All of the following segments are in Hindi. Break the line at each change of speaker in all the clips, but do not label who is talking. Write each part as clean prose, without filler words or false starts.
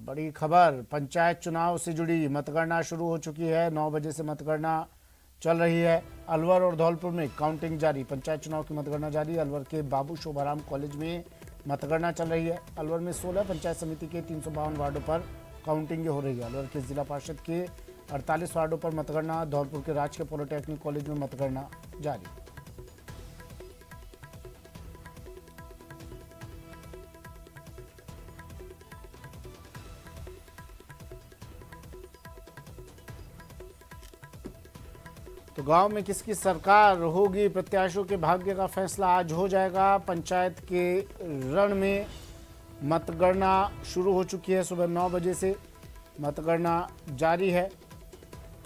बड़ी खबर पंचायत चुनाव से जुड़ी मतगणना शुरू हो चुकी है। 9 बजे से मतगणना चल रही है। अलवर और धौलपुर में काउंटिंग जारी। पंचायत चुनाव की मतगणना जारी। अलवर के बाबू शोभाराम कॉलेज में मतगणना चल रही है। अलवर में 16 पंचायत समिति के 352 वार्डों पर काउंटिंग हो रही है। अलवर के जिला पार्षद के 48 वार्डों पर मतगणना। धौलपुर के राजकीय पॉलिटेक्निक कॉलेज में मतगणना जारी। तो गांव में किसकी सरकार होगी, प्रत्याशियों के भाग्य का फैसला आज हो जाएगा। पंचायत के रण में मतगणना शुरू हो चुकी है। सुबह 9 बजे से मतगणना जारी है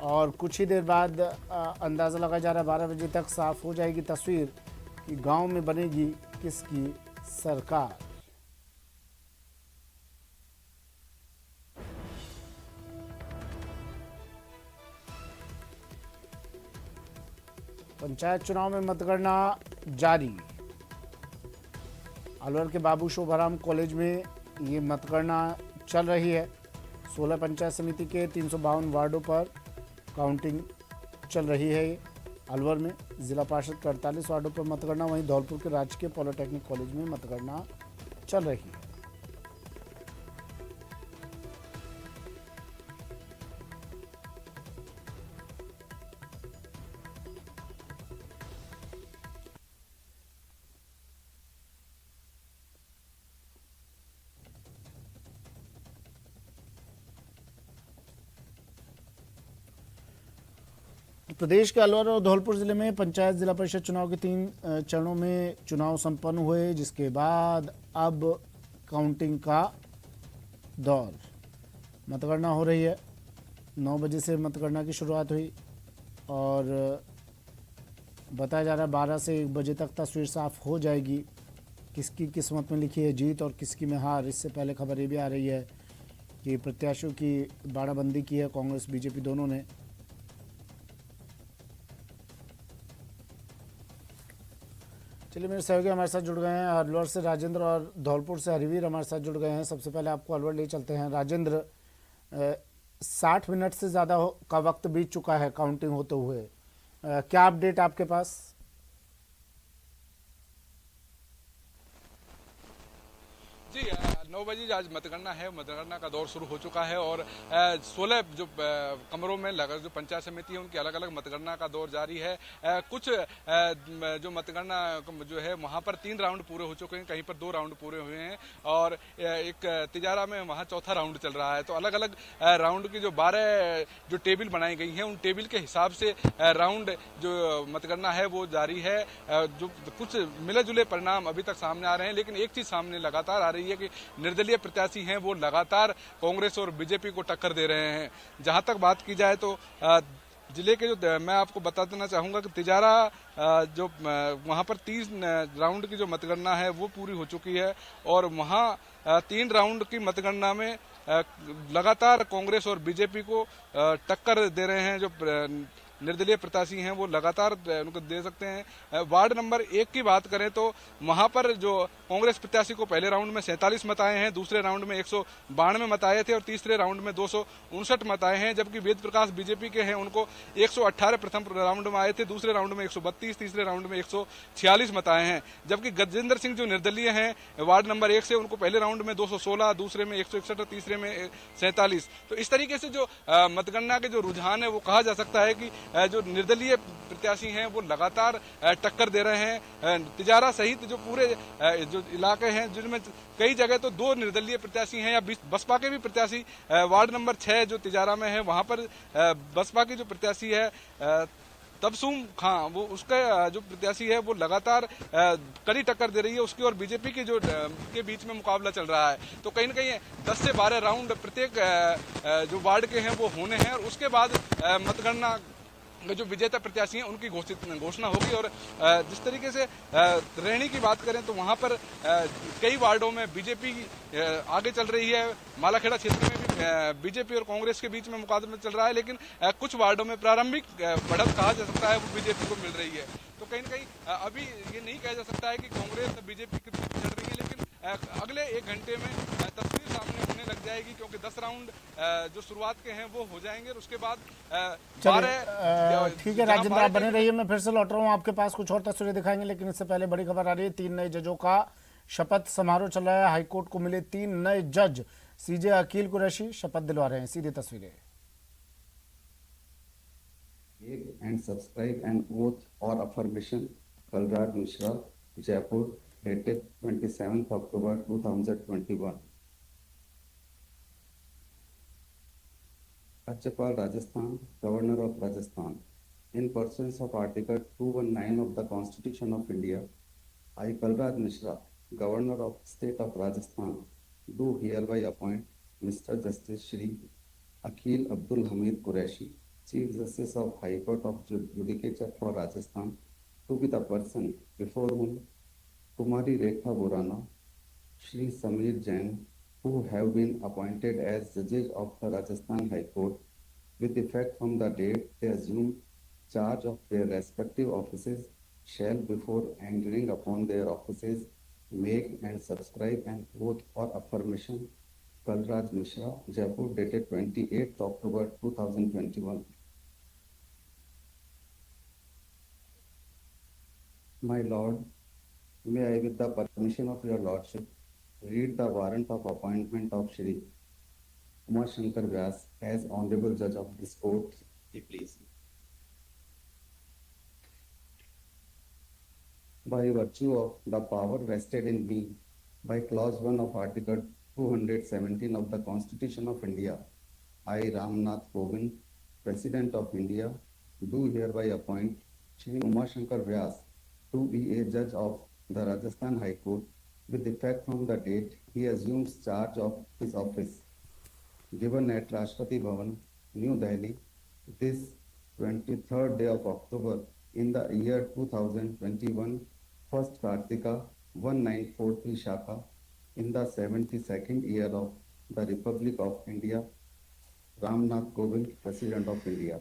और कुछ ही देर बाद अंदाज़ा लगाया जा रहा है 12 बजे तक साफ हो जाएगी तस्वीर कि गांव में बनेगी किसकी सरकार। पंचायत चुनाव में मतगणना जारी। अलवर के बाबू शोभाराम कॉलेज में ये मतगणना चल रही है। 16 पंचायत समिति के 352 वार्डों पर काउंटिंग चल रही है। अलवर में जिला पार्षद के 48 वार्डों पर मतगणना, वहीं धौलपुर के राजकीय पॉलिटेक्निक कॉलेज में मतगणना चल रही है। प्रदेश के अलवर और धौलपुर जिले में पंचायत जिला परिषद चुनाव के 3 चरणों में चुनाव संपन्न हुए, जिसके बाद अब काउंटिंग का दौर। मतगणना हो रही है। 9 बजे से मतगणना की शुरुआत हुई और बताया जा रहा है 12 से 1 बजे तक तस्वीर साफ हो जाएगी किसकी किस्मत में लिखी है जीत और किसकी में हार। इससे पहले खबर ये भी आ रही है कि प्रत्याशियों की बाड़ाबंदी की है कांग्रेस बीजेपी दोनों ने। चलिए, मेरे सहयोगी हमारे साथ जुड़ गए हैं। अलवर से राजेंद्र और धौलपुर से हरिवीर हमारे साथ जुड़ गए हैं। सबसे पहले आपको अलवर ले चलते हैं। राजेंद्र, 60 मिनट से ज़्यादा का वक्त बीत चुका है काउंटिंग होते हुए, क्या अपडेट आपके पास?
जी, 9 बजे आज मतगणना है। मतगणना का दौर शुरू हो चुका है और 16 जो कमरों में लगा जो पंचायत समिति है उनकी अलग अलग मतगणना का दौर जारी है। कुछ जो मतगणना जो है वहां पर 3 राउंड पूरे हो चुके हैं, कहीं पर 2 राउंड पूरे हुए हैं और एक तिजारा में वहां चौथा राउंड चल रहा है। तो अलग अलग राउंड की जो 12 जो टेबल बनाई गई हैं उन टेबल के हिसाब से राउंड जो मतगणना है वो जारी है। जो कुछ मिले जुले परिणाम अभी तक सामने आ रहे हैं, लेकिन एक चीज सामने लगातार आ रही है कि निर्दलीय प्रत्याशी हैं वो लगातार कांग्रेस और बीजेपी को टक्कर दे रहे हैं। जहां तक बात की जाए तो जिले के जो मैं आपको बता देना चाहूंगा कि तिजारा जो वहां पर 30 राउंड की जो मतगणना है वो पूरी हो चुकी है और वहां 3 राउंड की मतगणना में लगातार कांग्रेस और बीजेपी को टक्कर दे रहे हैं। जो निर्दलीय प्रत्याशी हैं वो लगातार उनको दे सकते हैं। वार्ड नंबर 1 की बात करें तो वहां पर जो कांग्रेस प्रत्याशी को पहले राउंड में 47 मत आए हैं, दूसरे राउंड में 192 मत आए थे और तीसरे राउंड में 259 मत आए हैं। जबकि वेद प्रकाश बीजेपी के हैं, उनको 118 प्रथम राउंड में आए थे, दूसरे राउंड में 132, तीसरे राउंड में 146 मत आए हैं। जबकि गजेंद्र सिंह जो निर्दलीय हैं वार्ड नंबर 1 से, उनको पहले राउंड में 216, दूसरे में 161 और तीसरे में 47। तो इस तरीके से जो मतगणना के जो रुझान है वो कहा जा सकता है कि जो निर्दलीय प्रत्याशी हैं वो लगातार टक्कर दे रहे हैं। तिजारा सहित जो पूरे जो इलाके हैं जिनमें कई जगह तो 2 निर्दलीय प्रत्याशी हैं या बसपा के भी प्रत्याशी। वार्ड नंबर 6 जो तिजारा में है वहां पर बसपा की जो प्रत्याशी है तबसूम खां, वो उसका जो प्रत्याशी है वो लगातार कड़ी टक्कर दे रही है उसकी और बीजेपी के जो के बीच में मुकाबला चल रहा है। तो कहीं न कहीं 10 से 12 राउंड प्रत्येक जो वार्ड के हैं वो होने हैं और उसके बाद मतगणना जो विजेता प्रत्याशी हैं उनकी घोषणा होगी। और जिस तरीके से रैनी की बात करें तो वहां पर कई वार्डों में बीजेपी आगे चल रही है। मालाखेड़ा क्षेत्र में भी बीजेपी और कांग्रेस के बीच में मुकाबला चल रहा है, लेकिन कुछ वार्डों में प्रारंभिक बढ़त कहा जा सकता है वो बीजेपी को मिल रही है। तो कहीं न कहीं अभी ये नहीं कहा जा सकता है कि कांग्रेस बीजेपी की तरफ चल रही है, लेकिन अगले 1 घंटे में तस्वीर सामने होने लग जाएगी, क्योंकि 10 राउंड जो शुरुआत के हैं वो हो जाएंगे और उसके बाद
चलिए ठीक है राजेंद्र, आप बने रहिए, मैं फिर से लौट रहा हूँ आपके पास, कुछ और तस्वीरें दिखाएंगे, लेकिन इससे पहले बड़ी खबर आ रही है। 3 नए जजों का शपथ समारोह चल रहा है। हाईकोर्ट को मिले 3 नए जज, सीजे अकील कुरैशी शपथ दिलवा रहे हैं। सीधी तस्वीरें।
And subscribe an oath or affirmation. Kalraj Mishra, Jaipur, dated 27th October 2021. Rajyapal Rajasthan, Governor of Rajasthan. In pursuance of Article 219 of the Constitution of India, I, Kalraj Mishra, Governor of State of Rajasthan, do hereby appoint Mr. Justice Shri Akhil Abdul Hamid Qureshi, Chief Justice of High Court of Judicature for Rajasthan, to be the person before whom Kumari Rekha Borana, Shri Samir Jain, who have been appointed as judges of the Rajasthan High Court with effect from the date they assume charge of their respective offices, shall before entering upon their offices make and subscribe an oath or affirmation. Kalraj Mishra, Jaipur, dated 28th October 2021. My Lord, may I, with the permission of your Lordship, read the warrant of appointment of Shri Umar Shankar Vyas as Honorable Judge of this court, please. By virtue of the power vested in me by Clause 1 of Article 217 of the Constitution of India, I, Ramnath Kovind, President of India, do hereby appoint Shri Umar Shankar Vyas to be a judge of the Rajasthan High Court with effect from the date he assumes charge of his office, given at Rashtrapati Bhavan, New Delhi, this 23rd day of October in the year 2021, first Kartika 1943 Shaka, in the 72nd year of the Republic of India. Ramnath Kovind, president of India.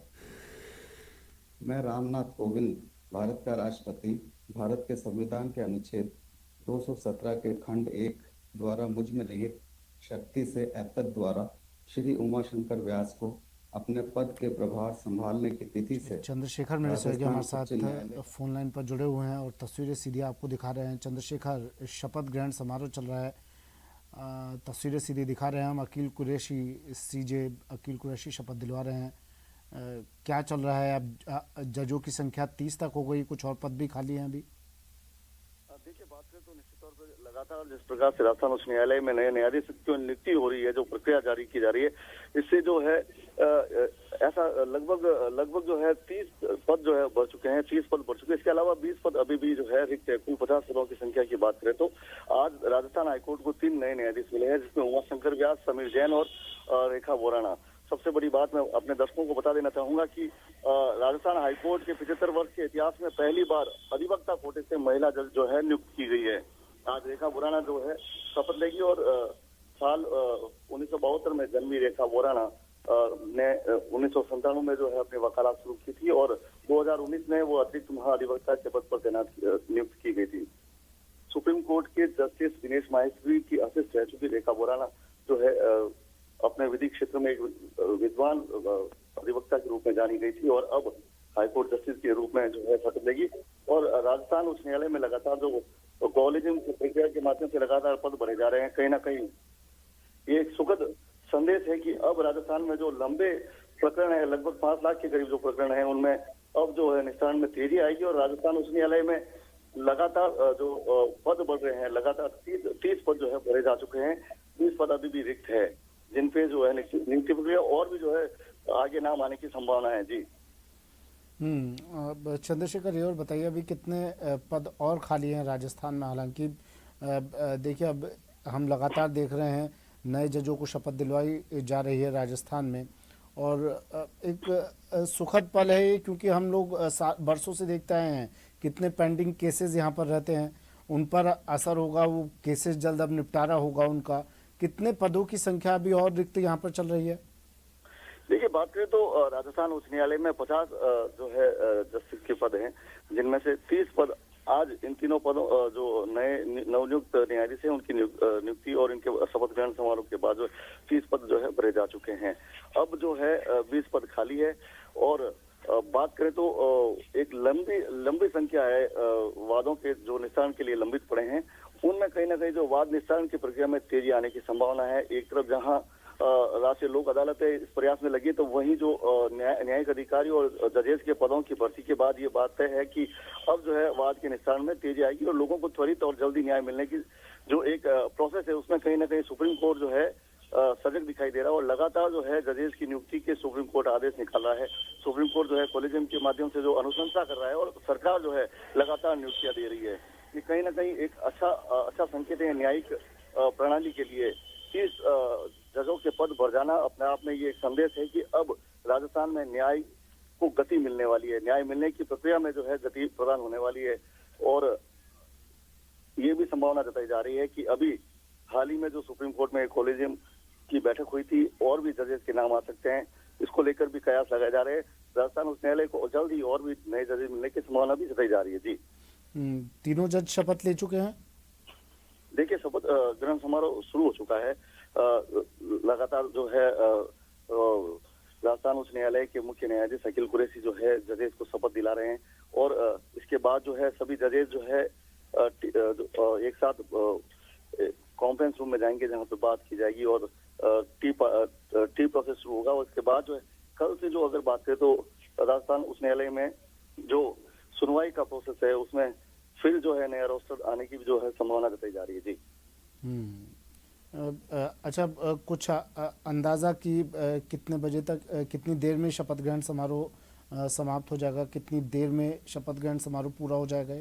मैं रामनाथ कोविंद, भारत का राष्ट्रपति, भारत के संविधान के अनुच्छेद 217 के खंड 1 द्वारा मुझ में निहित शक्ति से एतद द्वारा श्री उमाशंकर व्यास को अपने पद के प्रभार संभालने की तिथि से
चंद्रशेखर मेरे सहयोगी हमारे साथ फोन लाइन पर जुड़े हुए हैं और तस्वीरें सीधी आपको दिखा रहे हैं। चंद्रशेखर, शपथ ग्रहण समारोह चल रहा है, तस्वीरें सीधी दिखा रहे हैं हम। अकील कुरैशी, सीजे अकील कुरैशी शपथ दिलवा रहे हैं। क्या चल रहा है? अब जजों की संख्या 30 तक हो गई, कुछ और पद भी खाली हैं अभी।
देखिए, बात करें तो निश्चित तौर पर लगातार जिस प्रकार से राजस्थान उच्च न्यायालय में नए न्यायाधीश की नियुक्ति हो रही है, जो प्रक्रिया जारी की जा रही है, इससे जो है ऐसा लगभग जो है 30 पद जो है बढ़ चुके हैं, 30 पद बढ़ चुके हैं। इसके अलावा 20 पद अभी भी जो है रिक्त है। कुल 50 पदों की संख्या की बात करें तो आज राजस्थान हाईकोर्ट को 3 नए न्यायाधीश मिले हैं, जिसमें उमा शंकर व्यास, समीर जैन और रेखा बोराना। सबसे बड़ी बात मैं अपने दर्शकों को बता देना चाहूंगा कि राजस्थान हाईकोर्ट के 75 वर्ष के इतिहास में पहली बार अधिवक्ता कोटे से महिला जज जो है नियुक्त की गई है। आज रेखा बोराना जो है शपथ लेगी और साल 1972 में जन्मी रेखा बोराना ने 1997 में जो है अपनी वकालत शुरू की थी और 2019 में वो अतिरिक्त महाधिवक्ता के पद पर तैनात नियुक्त की गई थी। सुप्रीम कोर्ट के जस्टिस दिनेश माहेश्वरी की असिस्ट रह चुकी रेखा बोराना जो है अपने विधि क्षेत्र में एक विद्वान अधिवक्ता के रूप में जानी गई थी और अब हाईकोर्ट जस्टिस के रूप में जो है शपथ लेगी। और राजस्थान उच्च न्यायालय में लगातार जो कॉलेजियम प्रक्रिया के माध्यम से लगातार पद बढ़े जा रहे हैं, कहीं ना कहीं ये एक सुखद संदेश है कि अब राजस्थान में जो लंबे प्रकरण है, लगभग 5 लाख के करीब जो प्रकरण है, उनमें अब जो है निस्तारण में तेजी आएगी और राजस्थान उच्च न्यायालय में लगातार जो पद बढ़ रहे हैं, लगातार 30 पद जो है भरे जा चुके हैं। 20 पद अभी भी रिक्त है, जिन पे जो है नियुक्ति प्रक्रिया और भी जो है आगे नाम आने की संभावना है। जी
चंद्रशेखर, ये और बताइए अभी कितने पद और खाली हैं राजस्थान में? हालांकि देखिए, अब हम लगातार देख रहे हैं नए जजों को शपथ दिलवाई जा रही है राजस्थान में और एक सुखद पल है ये, क्योंकि हम लोग बरसों से देखते आए हैं कितने पेंडिंग केसेस यहाँ पर रहते हैं, उन पर असर होगा, वो केसेस जल्द अब निपटारा होगा उनका। कितने पदों की संख्या अभी और रिक्त यहाँ पर चल रही है?
देखिए, बात करें तो राजस्थान उच्च न्यायालय में 50 जो है जस्टिस के पद हैं, जिनमें से 30 पद आज इन तीनों पदों जो नए नवनियुक्त न्यायाधीश हैं उनकी नियुक्ति और इनके शपथ ग्रहण समारोह के बाद जो 30 पद जो है भरे जा चुके हैं। अब जो है 20 पद खाली है और बात करें तो एक लंबी संख्या है वादों के जो निस्तारण के लिए लंबित पड़े हैं। उनमें कहीं ना कहीं जो वाद निस्तारण की प्रक्रिया में तेजी आने की संभावना है। एक तरफ जहां राष्ट्रीय लोक अदालत इस प्रयास में लगी, तो वहीं जो न्यायिक अधिकारी और जजेस के पदों की भर्ती के बाद ये बात तय है कि अब जो है वाद के निस्तारण में तेजी आएगी और लोगों को त्वरित और जल्दी न्याय मिलने की जो एक प्रोसेस है उसमें कहीं ना कहीं सुप्रीम कोर्ट जो है सजग दिखाई दे रहा है और लगातार जो है जजेस की नियुक्ति के सुप्रीम कोर्ट आदेश निकाल रहा है। सुप्रीम कोर्ट जो है कॉलेजियम के माध्यम से जो अनुशंसा कर रहा है और सरकार जो है लगातार नियुक्तियां दे रही है। ये कहीं ना कहीं एक अच्छा संकेत है न्यायिक प्रणाली के लिए। 30 जजों के पद भर जाना अपने आप में ये एक संदेश है कि अब राजस्थान में न्याय को गति मिलने वाली है, न्याय मिलने की प्रक्रिया में जो है गति प्रदान होने वाली है। और ये भी संभावना जताई जा रही है कि अभी हाल ही में जो सुप्रीम कोर्ट में कॉलेजियम की बैठक हुई थी और भी जजेस के नाम आ सकते हैं, इसको लेकर भी कयास लगाए जा रहे हैं। राजस्थान उच्च न्यायालय को जल्द ही और भी नए जजेस मिलने की संभावना भी जताई जा रही है। जी,
तीनों जज शपथ ले चुके हैं।
देखिए, शपथ ग्रहण समारोह शुरू हो चुका है। लगातार जो है राजस्थान उच्च न्यायालय के मुख्य न्यायाधीश अखिल कुरैशी जो है जजेस को शपथ दिला रहे हैं और इसके बाद जो है सभी जजेस जो है एक साथ कॉन्फ्रेंस रूम में जाएंगे जहां पे बात की जाएगी और टी प्रोसेस शुरू होगा। और इसके बाद जो है कल से जो अगर बात करें तो राजस्थान उच्च न्यायालय में जो सुनवाई का प्रोसेस है उसमें फिर जो है नया रोस्टर आने की जो है संभावना जताई जा रही है। जी,
अच्छा, कुछ अंदाजा कि कितने बजे तक कितनी देर में शपथ ग्रहण समारोह समाप्त हो जाएगा, कितनी देर में शपथ ग्रहण समारोह पूरा हो जाएगा?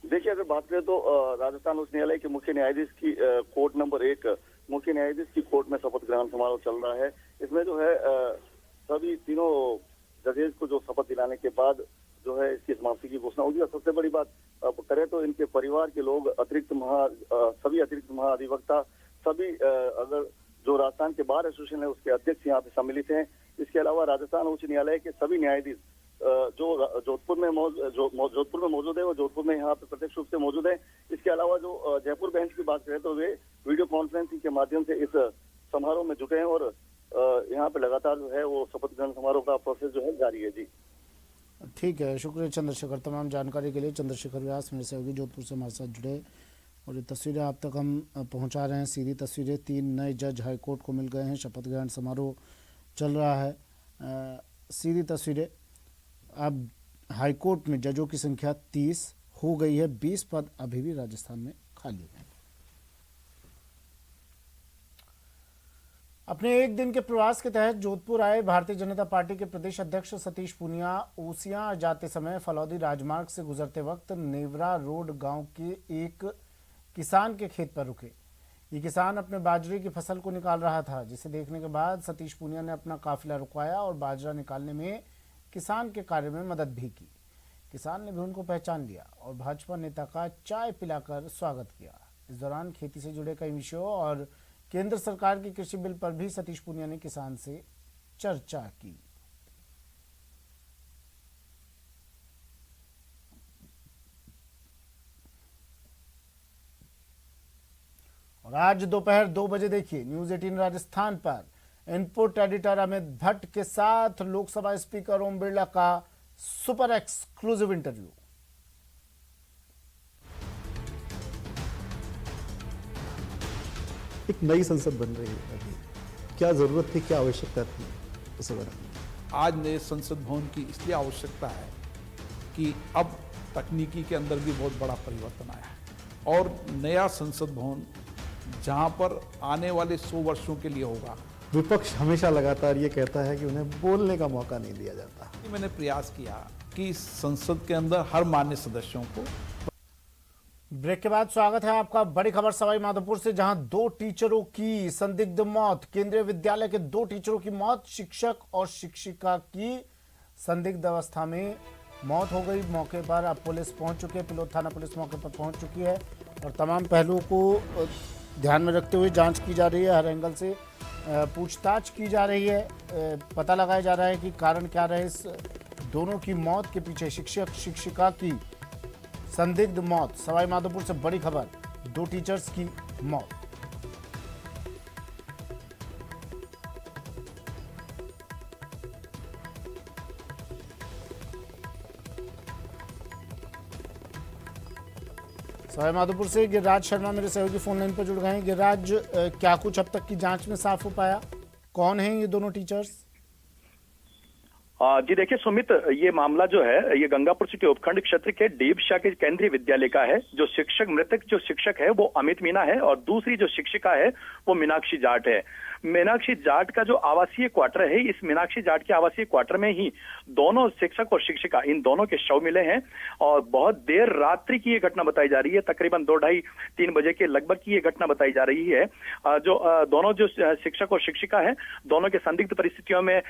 देखिए, अगर बात करें तो राजस्थान उच्च न्यायालय के मुख्य न्यायाधीश की कोर्ट नंबर 1 मुख्य न्यायाधीश की कोर्ट में शपथ ग्रहण समारोह चल रहा है। इसमें जो है सभी तीनों जजेस को जो शपथ दिलाने के बाद जो है इसकी समाप्ति की घोषणा होगी। और सबसे बड़ी बात करें तो इनके परिवार के लोग सभी अतिरिक्त महाधिवक्ता सभी अगर जो राजस्थान के बार एसोसिएशन है उसके अध्यक्ष यहाँ पे सम्मिलित हैं। इसके अलावा राजस्थान उच्च न्यायालय के सभी न्यायाधीश जो जोधपुर में मौजूद है वो जोधपुर में यहाँ पे प्रत्यक्ष रूप से मौजूद है। इसके अलावा जो जयपुर बेंच की बात करें तो वे वीडियो कॉन्फ्रेंसिंग के माध्यम से इस समारोह में जुटे हैं और यहाँ पे लगातार जो है वो शपथ ग्रहण समारोह का प्रोसेस जो है जारी है। जी,
ठीक है, शुक्रिया चंद्रशेखर तमाम जानकारी के लिए। चंद्रशेखर व्यास मेरे सहयोगी जोधपुर से हमारे साथ जुड़े और ये तस्वीरें आप तक हम पहुंचा रहे हैं, सीधी तस्वीरें। 3 नए जज हाईकोर्ट को मिल गए हैं, शपथ ग्रहण समारोह चल रहा है। सीधी तस्वीरें। अब हाईकोर्ट में जजों की संख्या 30 हो गई है, 20 पद अभी भी राजस्थान में खाली हैं। अपने एक दिन के प्रवास के तहत जोधपुर आए भारतीय जनता पार्टी के प्रदेश अध्यक्ष सतीश पूनिया ओसियां जाते समय फलौदी राजमार्ग से गुजरते वक्त नेवरा रोड गांव के एक किसान के खेत पर रुके। ये किसान अपने बाजरे की फसल को निकाल रहा था, जिसे देखने के बाद सतीश पूनिया ने अपना काफिला रुकवाया और बाजरा निकालने में किसान के कार्य में मदद भी की। किसान ने भी उनको पहचान लिया और भाजपा नेता का चाय पिलाकर स्वागत किया। इस दौरान खेती से जुड़े कई विषयों और केंद्र सरकार की कृषि बिल पर भी सतीश पूनिया ने किसान से चर्चा की। और आज दोपहर 2 बजे देखिए न्यूज 18 राजस्थान पर इनपुट एडिटर अमित भट्ट के साथ लोकसभा स्पीकर ओम बिरला का सुपर एक्सक्लूसिव इंटरव्यू।
एक नई संसद बन रही है, अभी क्या जरूरत थी, क्या आवश्यकता थी उसे बनाने?
आज नए संसद भवन की इसलिए आवश्यकता है कि अब तकनीकी के अंदर भी बहुत बड़ा परिवर्तन आया है और नया संसद भवन जहां पर आने वाले 100 वर्षों के लिए होगा।
विपक्ष हमेशा लगातार ये कहता है कि उन्हें बोलने का मौका नहीं दिया जाता।
मैंने प्रयास किया कि संसद के अंदर हर मान्य सदस्यों को।
ब्रेक के बाद स्वागत है आपका। बड़ी खबर सवाई माधोपुर से, जहां 2 टीचरों की संदिग्ध मौत। केंद्रीय विद्यालय के 2 टीचरों की मौत, शिक्षक और शिक्षिका की संदिग्ध अवस्था में मौत हो गई। मौके पर अब पुलिस पहुंच चुकी है, पिलोद थाना पुलिस मौके पर पहुंच चुकी है और तमाम पहलुओं को ध्यान में रखते हुए जांच की जा रही है। हर एंगल से पूछताछ की जा रही है, पता लगाया जा रहा है कि कारण क्या रहे इस दोनों की मौत के पीछे। शिक्षक शिक्षिका की संदिग्ध मौत। सवाईमाधोपुर से बड़ी खबर, 2 टीचर्स की मौत। सवाईमाधोपुर से गिरिराज शर्मा मेरे सहयोगी फोन लाइन पर जुड़ गए हैं। गिरिराज, क्या कुछ अब तक की जांच में साफ हो पाया? कौन हैं ये दोनों टीचर्स?
जी देखिए सुमित, ये मामला जो है ये गंगापुर सिटी उपखंड क्षेत्र के डीप शाह के केंद्रीय विद्यालय का है। जो मृतक जो शिक्षक है वो अमित मीना है और दूसरी जो शिक्षिका है वो मीनाक्षी जाट है। मीनाक्षी जाट का जो आवासीय क्वार्टर है, इस मीनाक्षी जाट के आवासीय क्वार्टर में ही दोनों शिक्षक और शिक्षिका, इन दोनों के शव मिले हैं और बहुत देर रात्रि की ये घटना बताई जा रही है। तकरीबन 2-2:30-3 बजे के लगभग की ये घटना बताई जा रही है। जो दोनों जो शिक्षक और शिक्षिका है, दोनों के संदिग्ध परिस्थितियों में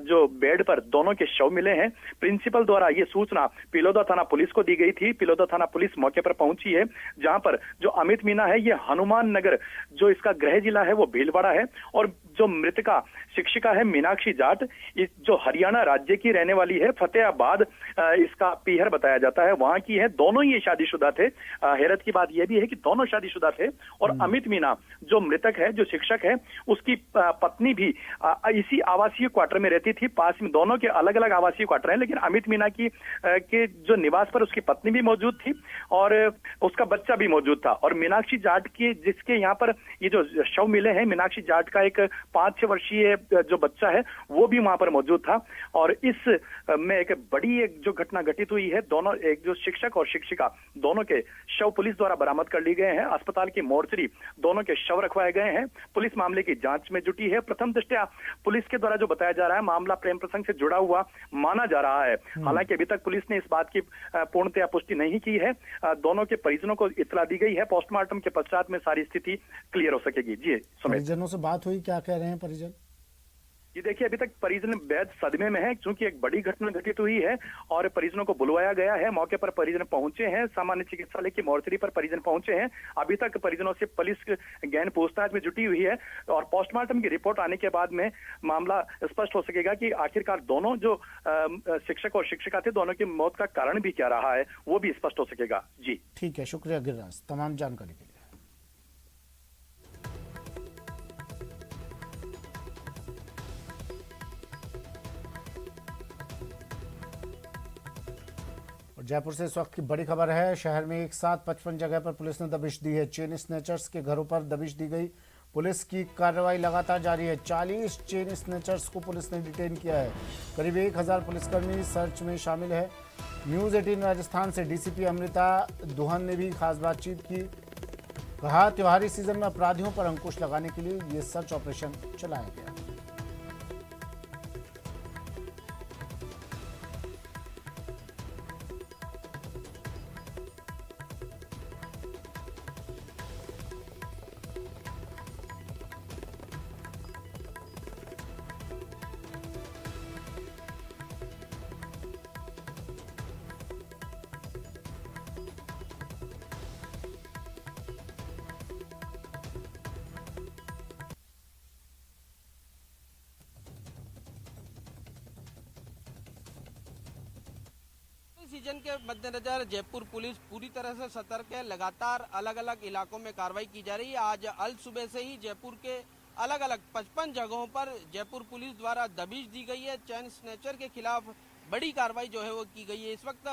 जो बेड पर दोनों के शव मिले हैं। प्रिंसिपल द्वारा ये सूचना पिलोदा थाना पुलिस को दी गई थी। पिलोदा थाना पुलिस मौके पर पहुंची है, जहां पर जो अमित मीना है ये हनुमान नगर जो इसका गृह जिला है वो भीलवाड़ा है और जो मृतका शिक्षिका है मीनाक्षी जाट, जो हरियाणा राज्य की रहने वाली है, फतेहाबाद इसका पीहर बताया जाता है, वहां की है। दोनों ही शादीशुदा थे। हैरत की बात यह भी है कि दोनों शादीशुदा थे और अमित मीना जो मृतक है, जो शिक्षक है, उसकी पत्नी भी इसी आवासीय क्वार्टर में रहती थी। पास में दोनों के अलग अलग आवासीय क्वार्टर हैं, लेकिन अमित मीना की के जो निवास पर उसकी पत्नी भी मौजूद थी और उसका बच्चा भी मौजूद था। और मीनाक्षी जाट के जिसके यहाँ पर ये जो शव मिले हैं, मीनाक्षी जाट का एक 5-6 वर्षीय जो बच्चा है वो भी वहां पर मौजूद था। और इस में एक बड़ी एक जो घटना घटित हुई है, दोनों एक जो शिक्षक और शिक्षिका दोनों के शव पुलिस द्वारा बरामद कर लिए गए हैं। अस्पताल की मोर्चरी दोनों के शव रखवाए गए हैं। पुलिस मामले की जांच में जुटी है। प्रथम दृष्टया पुलिस के द्वारा जो बताया जा रहा है, मामला प्रेम प्रसंग से जुड़ा हुआ माना जा रहा है। हालांकि अभी तक पुलिस ने इस बात की पूर्णतया पुष्टि नहीं की है। दोनों के परिजनों को इत्तला दी गई है। पोस्टमार्टम के पश्चात में सारी स्थिति क्लियर हो सकेगी। जी सुमित,
परिजनों से बात हुई, क्या कह रहे हैं परिजन?
ये देखिए, अभी तक परिजन बेहद सदमे में है, क्योंकि एक बड़ी घटना घटित हुई है और परिजनों को बुलवाया गया है। मौके पर परिजन पहुंचे हैं। सामान्य चिकित्सालय की मोर्चरी पर परिजन पहुंचे हैं। अभी तक परिजनों से पुलिस गहन पूछताछ में जुटी हुई है और पोस्टमार्टम की रिपोर्ट आने के बाद में मामला स्पष्ट हो सकेगा कि आखिरकार दोनों जो शिक्षक और शिक्षिका थे, दोनों की मौत का कारण भी क्या रहा है, वो भी स्पष्ट हो सकेगा। जी
ठीक है, शुक्रिया गिरिराज तमाम जानकारी के लिए। जयपुर से इस वक्त की बड़ी खबर है। शहर में एक साथ 55 जगह पर पुलिस ने दबिश दी है। चेन स्नैचर्स के घरों पर दबिश दी गई। पुलिस की कार्रवाई लगातार जारी है। 40 चेन स्नैचर्स को पुलिस ने डिटेन किया है। करीब 1000 पुलिसकर्मी सर्च में शामिल है। न्यूज़ 18 राजस्थान से डीसीपी अमृता दुहन ने भी खास बातचीत की। कहा, त्योहारी सीजन में अपराधियों पर अंकुश लगाने के लिए ये सर्च ऑपरेशन चलाया गया।
सीजन के मद्देनजर जयपुर पुलिस पूरी तरह से सतर्क है। लगातार अलग अलग इलाकों में कार्रवाई की जा रही है। आज अल सुबह से ही जयपुर के अलग अलग 55 जगहों पर जयपुर पुलिस द्वारा दबिश दी गई है। चैन स्नैचर के खिलाफ बड़ी कार्रवाई जो है वो की गई है। इस वक्त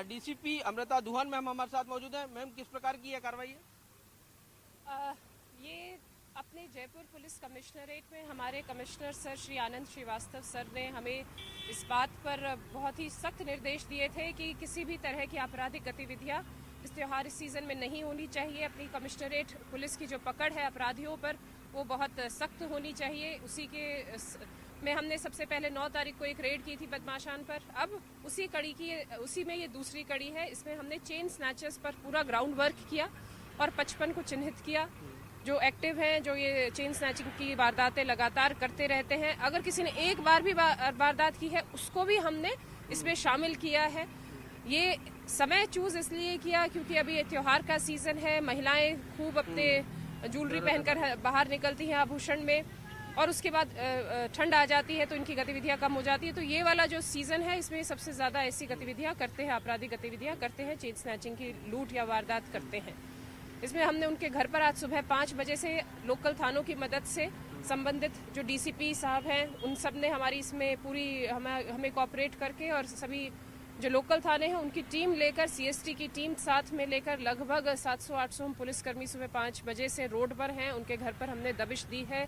डीसीपी अमृता दुहन मैम हमारे साथ मौजूद है। मैम, किस प्रकार की यह कार्रवाई है?
ये अपने जयपुर पुलिस कमिश्नरेट में हमारे commissioner sir Shri Anand Srivastava sir ने हमें इस बात पर बहुत ही सख्त निर्देश दिए थे कि किसी भी तरह की आपराधिक गतिविधियां इस त्योहार सीजन में नहीं होनी चाहिए। अपनी कमिश्नरेट पुलिस की जो पकड़ है अपराधियों पर वो बहुत सख्त होनी चाहिए। उसी के में हमने सबसे पहले 9 तारीख को एक रेड की थी बदमाशान पर। अब उसी में ये दूसरी कड़ी है। इसमें हमने चेन स्नैचर्स पर पूरा ग्राउंड वर्क किया और 55 को चिन्हित किया जो एक्टिव हैं, जो ये चेन स्नैचिंग की वारदातें लगातार करते रहते हैं। अगर किसी ने एक बार भी वारदात की है उसको भी हमने इसमें शामिल किया है। ये समय चूज इसलिए किया क्योंकि अभी ये त्योहार का सीजन है। महिलाएं खूब अपने ज्वेलरी पहनकर बाहर निकलती हैं आभूषण में। और उसके बाद ठंड आ जाती है तो इनकी गतिविधियां कम हो जाती है। तो ये वाला जो सीजन है इसमें सबसे ज्यादा ऐसी गतिविधियां करते हैं, आपराधिक गतिविधियां करते हैं, चेन स्नैचिंग की लूट या वारदात करते हैं। इसमें हमने उनके घर पर आज सुबह 5 बजे से लोकल थानों की मदद से संबंधित जो डीसीपी साहब हैं उन सब ने हमारी इसमें पूरी हमें कोऑपरेट करके और सभी जो लोकल थाने हैं उनकी टीम लेकर, सीएसटी की टीम साथ में लेकर लगभग 700-800 हम पुलिसकर्मी सुबह 5 बजे से रोड पर हैं। उनके घर पर हमने दबिश दी है।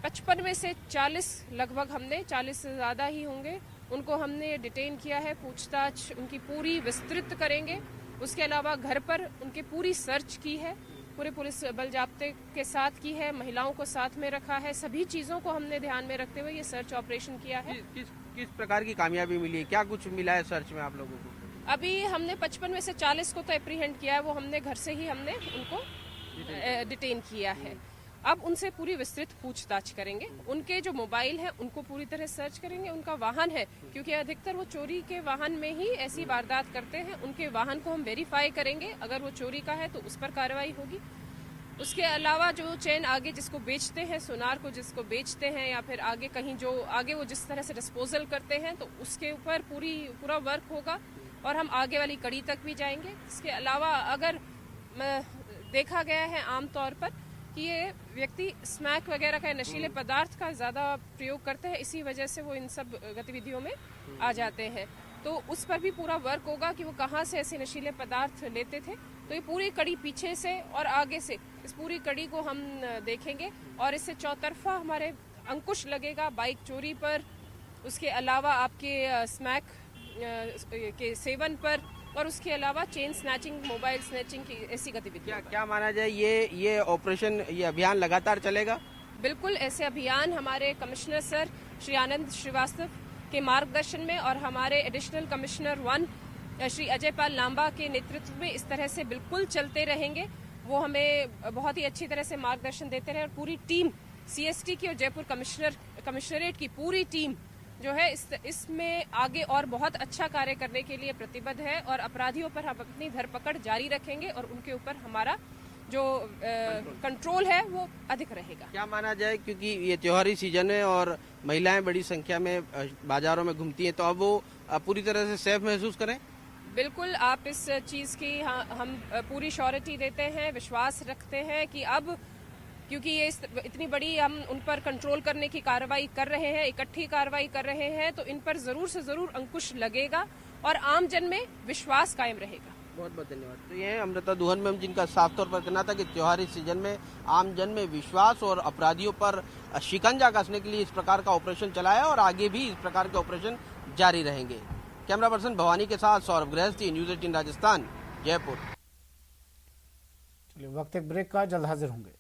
55 में से 40 लगभग, हमने 40 से ज़्यादा ही होंगे, उनको हमने डिटेन किया है। पूछताछ उनकी पूरी विस्तृत करेंगे। उसके अलावा घर पर उनके पूरी सर्च की है, पूरे पुलिस बल जाब्ते के साथ की है, महिलाओं को साथ में रखा है। सभी चीज़ों को हमने ध्यान में रखते हुए ये सर्च ऑपरेशन किया है।
किस प्रकार की कामयाबी मिली है, क्या कुछ मिला है सर्च में आप लोगों को?
अभी हमने 55 में से 40 को तो एप्रीहेंड किया है, वो हमने घर से ही हमने उनको डिटेन किया है। अब उनसे पूरी विस्तृत पूछताछ करेंगे। उनके जो मोबाइल है उनको पूरी तरह सर्च करेंगे। उनका वाहन है, क्योंकि अधिकतर वो चोरी के वाहन में ही ऐसी वारदात करते हैं, उनके वाहन को हम वेरीफाई करेंगे। अगर वो चोरी का है तो उस पर कार्रवाई होगी। उसके अलावा जो चेन आगे जिसको बेचते हैं, सोनार को जिसको बेचते हैं या फिर आगे कहीं जो आगे वो जिस तरह से डिस्पोजल करते हैं, तो उसके ऊपर पूरा वर्क होगा और हम आगे वाली कड़ी तक भी जाएंगे। इसके अलावा अगर देखा गया है आमतौर पर कि ये व्यक्ति स्मैक वगैरह का, नशीले पदार्थ का ज़्यादा प्रयोग करते हैं, इसी वजह से वो इन सब गतिविधियों में आ जाते हैं। तो उस पर भी पूरा वर्क होगा कि वो कहाँ से ऐसे नशीले पदार्थ लेते थे। तो ये पूरी कड़ी पीछे से और आगे से, इस पूरी कड़ी को हम देखेंगे और इससे चौतरफा हमारे अंकुश लगेगा बाइक चोरी पर, उसके अलावा आपके स्मैक के सेवन पर, और उसके अलावा चेन स्नैचिंग, मोबाइल स्नैचिंग की ऐसी गतिविधियां।
क्या माना जाए ये ऑपरेशन, ये अभियान लगातार चलेगा?
बिल्कुल, ऐसे अभियान हमारे कमिश्नर सर श्री आनंद श्रीवास्तव के मार्गदर्शन में और हमारे एडिशनल कमिश्नर 1 श्री अजय पाल लांबा के नेतृत्व में इस तरह से बिल्कुल चलते रहेंगे। वो हमें बहुत ही अच्छी तरह से मार्गदर्शन देते रहे और पूरी टीम सीएसटी की और जयपुर कमिश्नरेट की पूरी टीम जो है इसमें आगे और बहुत अच्छा कार्य करने के लिए प्रतिबद्ध है और अपराधियों पर हम अपनी धरपकड़ जारी रखेंगे और उनके ऊपर हमारा जो कंट्रोल है वो अधिक रहेगा।
क्या माना जाए, क्योंकि ये त्योहारी सीजन है और महिलाएं बड़ी संख्या में बाजारों में घूमती हैं, तो अब वो पूरी तरह से सेफ महसूस करें?
बिल्कुल, आप इस चीज़ की हम पूरी श्योरिटी देते हैं, विश्वास रखते हैं कि अब क्योंकि ये इतनी बड़ी हम उन पर कंट्रोल करने की कार्रवाई कर रहे हैं, इकट्ठी कार्रवाई कर रहे हैं, तो इन पर जरूर से जरूर अंकुश लगेगा और आम जन में विश्वास कायम रहेगा।
बहुत बहुत धन्यवाद। तो ये है अमृता दुहन मैम, जिनका साफ तौर पर कहना था कि त्योहारी सीजन में आम जन में विश्वास और अपराधियों पर शिकंजा कसने के लिए इस प्रकार का ऑपरेशन चलाया और आगे भी इस प्रकार के ऑपरेशन जारी रहेंगे। कैमरा पर्सन भवानी के साथ सौरभ गृहस्थी, न्यूज़ 18 राजस्थान, जयपुर।
चलिए, वक्त एक ब्रेक का, जल्द हाजिर होंगे।